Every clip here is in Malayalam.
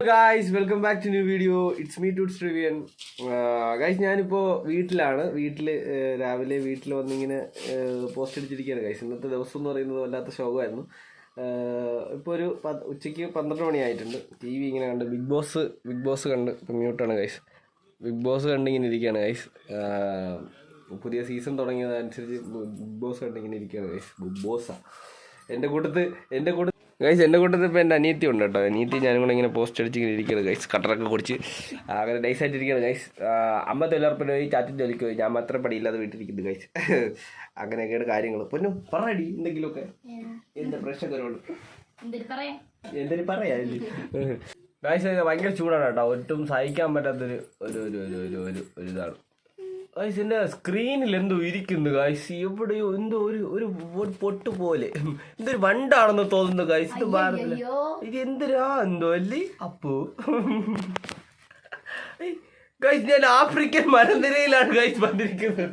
Guys welcome back to new video. It's me ടൂട്സ് ട്രിവിയൻ. ഗായ്സ് ഞാനിപ്പോൾ വീട്ടിലാണ്. രാവിലെ വീട്ടിൽ വന്നിങ്ങനെ പോസ്റ്റ് അടിച്ചിരിക്കുകയാണ് ഗായ്സ്. ഇന്നത്തെ ദിവസം എന്ന് പറയുന്നത് വല്ലാത്ത ശോകമായിരുന്നു. ഇപ്പോൾ ഒരു ഉച്ചയ്ക്ക് 12 മണിയായിട്ടുണ്ട്. TV ഇങ്ങനെ കണ്ട് ബിഗ് ബോസ് കണ്ട്. ഇപ്പം മ്യൂട്ടാണ് ഗൈസ്. ബിഗ് ബോസ് കണ്ടിങ്ങനെ ഇരിക്കുകയാണ് ഗൈസ്. പുതിയ സീസൺ തുടങ്ങിയതനുസരിച്ച് ബിഗ് ബോസ് കണ്ടിങ്ങനെ ഇരിക്കുകയാണ് ഗൈസ്. ബിഗ് ബോസാണ് എൻ്റെ കൂട്ടത്തിൽ ഇപ്പോൾ എൻ്റെ അനിയത്തി ഉണ്ട് കേട്ടോ. അനിയത്തി ഞാനും കൂടെ ഇങ്ങനെ പോസ്റ്റ് അടിച്ചിങ്ങനെ ഇരിക്കുകയാണ് ഗൈസ്. കട്ടറൊക്കെ കുടിച്ച് അങ്ങനെ നൈസായിട്ടിരിക്കുകയാണ് ഗൈസ്. അമ്മ തൊഴിലുറപ്പിന് പോയി ചാറ്റും ജോലിക്ക് പോയി. ഞാൻ മാത്രം പടിയില്ലാതെ വീട്ടിലിരിക്കുന്നു ഗൈസ്. അങ്ങനെയൊക്കെയാണ് കാര്യങ്ങൾ. പൊന്നും പറയടി എന്തെങ്കിലുമൊക്കെ. എൻ്റെ പ്രശ്നക്കരോട് എന്തൊരു പറയാ ഗൈസ്. ഭയങ്കര ചൂടാണ് കേട്ടോ. ഒട്ടും സഹിക്കാൻ പറ്റാത്തൊരു ഇതാണ് ഗൈസ്. എൻ്റെ സ്ക്രീനിൽ എന്തോ ഇരിക്കുന്നു ഗൈസ്. എവിടെയോ എന്തോ ഒരു പൊട്ട് പോലെ എന്തൊരു വണ്ടാണെന്ന് തോന്നുന്നു ഗൈസ്. ഇത് ഭാരതത്തില് ഇത് എന്തൊരാ എന്തോ അല്ലേ അപ്പോ ഗൈസ്. ഞാൻ ആഫ്രിക്കൻ മലനിരയിലാണ് ഗൈസ് വന്നിരിക്കുന്നത്.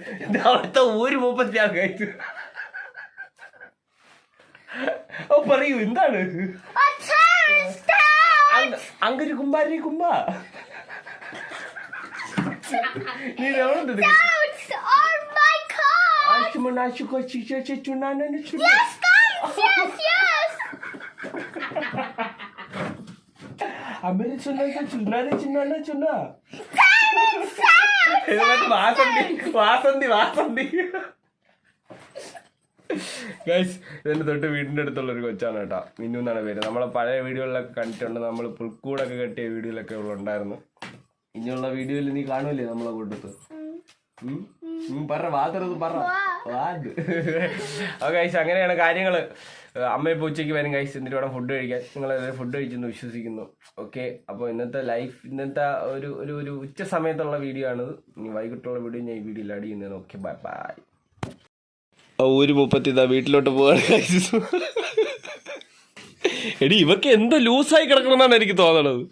അവിടുത്തെ ഒരു മുപ്പത്തിയാണ് ഗൈസ്. ഓ പറയൂ എന്താണ് അങ്ങൊരു കുമ്പ നീ എവിടെ വാസന്തി ഗൈസ്. ഇതിൻ്റെ തൊട്ട് വീടിൻ്റെ അടുത്തുള്ളൊരു കൊച്ചാണ് കേട്ടോ. മിന്നു എന്നാണ് പേര്. നമ്മളെ പഴയ വീഡിയോകളിലൊക്കെ കണ്ടിട്ടുണ്ട്. നമ്മൾ പുൽക്കൂടൊക്കെ കെട്ടിയ വീഡിയോയിലൊക്കെ ഉണ്ടായിരുന്നു. ഇനിയുള്ള വീഡിയോയിൽ നീ കാണൂലേ നമ്മളെ കൂട്ടത്ത്. പറ ഗൈസ്. അങ്ങനെയാണ് കാര്യങ്ങൾ. അമ്മ ഇപ്പോൾ ഉച്ചയ്ക്ക് വരും ഗൈസ്. എന്നിട്ട് വേണം ഫുഡ് കഴിക്കാൻ. നിങ്ങളെല്ലാവരും ഫുഡ് കഴിച്ചെന്ന് വിശ്വസിക്കുന്നു. ഓക്കെ. അപ്പോൾ ഇന്നത്തെ ഒരു ഉച്ച സമയത്തുള്ള വീഡിയോ ആണിത്. ഇനി വൈകിട്ടുള്ള വീഡിയോ ഞാൻ ഈ വീഡിയോയിൽ ആഡ് ചെയ്യുന്നതാണ്. Okay bye bye. ഒരു 30 വീട്ടിലോട്ട് പോവാണ് ഗൈസ്. എടി ഇവർക്ക് എന്തോ ലൂസായി കിടക്കണമെന്നാണ് എനിക്ക് തോന്നണത്.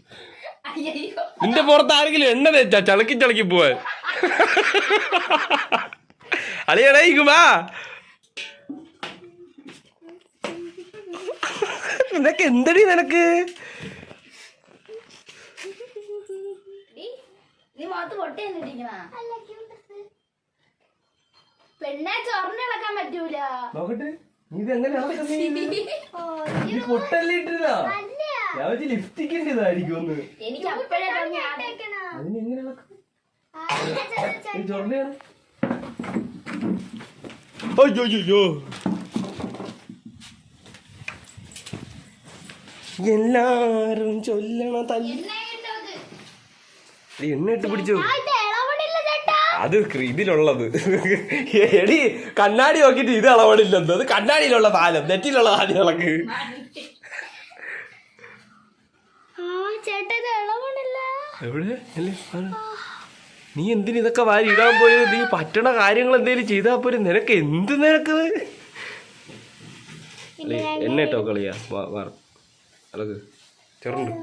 നിന്റെ പുറത്ത് ആരെങ്കിലും എണ്ണ തേച്ചാ ചളക്കി പോവാൻ. അളിയണേക്കുമാ നിനക്ക് എന്തടി നിനക്ക് നോക്കട്ടെ. ഇതെങ്ങനെ പൊട്ടല്ലേ ഇട്ടിരുന്നാ? ഞാൻ വെച്ച് ലിഫ്റ്റിക്കിന്റെ ഇതായിരിക്കും. അയ്യോ എല്ലാരും ചൊല്ലണ എണ്ണ ഇട്ട് പിടിച്ചു. അത് ഇതിലുള്ളത് എടി കണ്ണാടി നോക്കിട്ട് ഇത് അളവടില്ലെന്ന്. അത് കണ്ണാടിയിലുള്ള താലം നെറ്റിലുള്ള താലങ്ങളൊക്കെ. എവിടെ നീ എന്തിനു ഇതൊക്കെ വാരി ഇടാൻ പോയത്? നീ പറ്റണ കാര്യങ്ങൾ എന്തേലും ചെയ്താ പോലും. നിനക്ക് എണ്ണ ഇട്ടോ കളിയാ അതൊക്കെ ചെറുണ്ട്.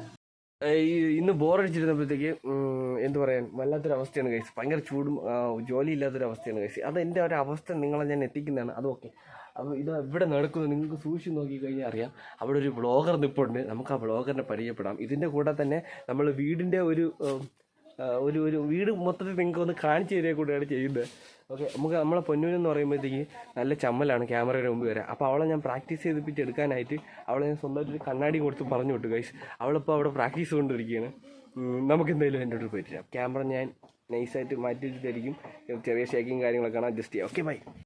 ഇന്ന് ബോറടിച്ചിരുന്നപ്പോഴത്തേക്ക് എന്ത് പറയാൻ വല്ലാത്തൊരവസ്ഥയാണ് ഗൈസ്. ഭയങ്കര ചൂടും ജോലി ഇല്ലാത്തൊരവസ്ഥയാണ് ഗൈസ്. അത് എൻ്റെ ഒരവസ്ഥ നിങ്ങളെ ഞാൻ എത്തിക്കുന്നതാണ്. അതൊക്കെ അപ്പോൾ ഇത് ഇവിടെ നടക്കുന്നത് നിങ്ങൾക്ക് സൂക്ഷിച്ച് നോക്കിക്കഴിഞ്ഞാൽ അറിയാം. അവിടെ ഒരു വ്ളോഗർ നിൽപ്പുണ്ട്. നമുക്ക് ആ വ്ളോഗറിനെ പരിചയപ്പെടാം. ഇതിൻ്റെ കൂടെ തന്നെ നമ്മൾ വീടിൻ്റെ ഒരു വീട് മൊത്തത്തിൽ നിങ്ങൾക്ക് ഒന്ന് കാണിച്ചു തരിക കൂടെയാണ് ചെയ്യുന്നത്. ഓക്കെ. നമ്മളെ പൊന്നൂരെന്ന് പറയുമ്പോഴത്തേക്ക് നല്ല ചമ്മലാണ് ക്യാമറയുടെ മുമ്പ് വരാം. അപ്പോൾ അവളെ ഞാൻ പ്രാക്ടീസ് ചെയ്തിപ്പിച്ചെടുക്കാനായിട്ട് അവളെ ഞാൻ സ്വന്തമായിട്ടൊരു കണ്ണാടി കൊടുത്ത് പറഞ്ഞു വിട്ടു ഗൈസ്. അവളിപ്പോൾ അവിടെ പ്രാക്ടീസ് കൊണ്ടിരിക്കുകയാണ്. നമുക്ക് എന്തായാലും എൻ്റെ അടുത്ത് പറ്റില്ല. ക്യാമറ ഞാൻ നൈസായിട്ട് മാറ്റി വെച്ചിട്ടായിരിക്കും. ചെറിയ ഷേക്കിങ് കാര്യങ്ങളൊക്കെ കാണാൻ അഡ്ജസ്റ്റ് ചെയ്യാം. Okay bye.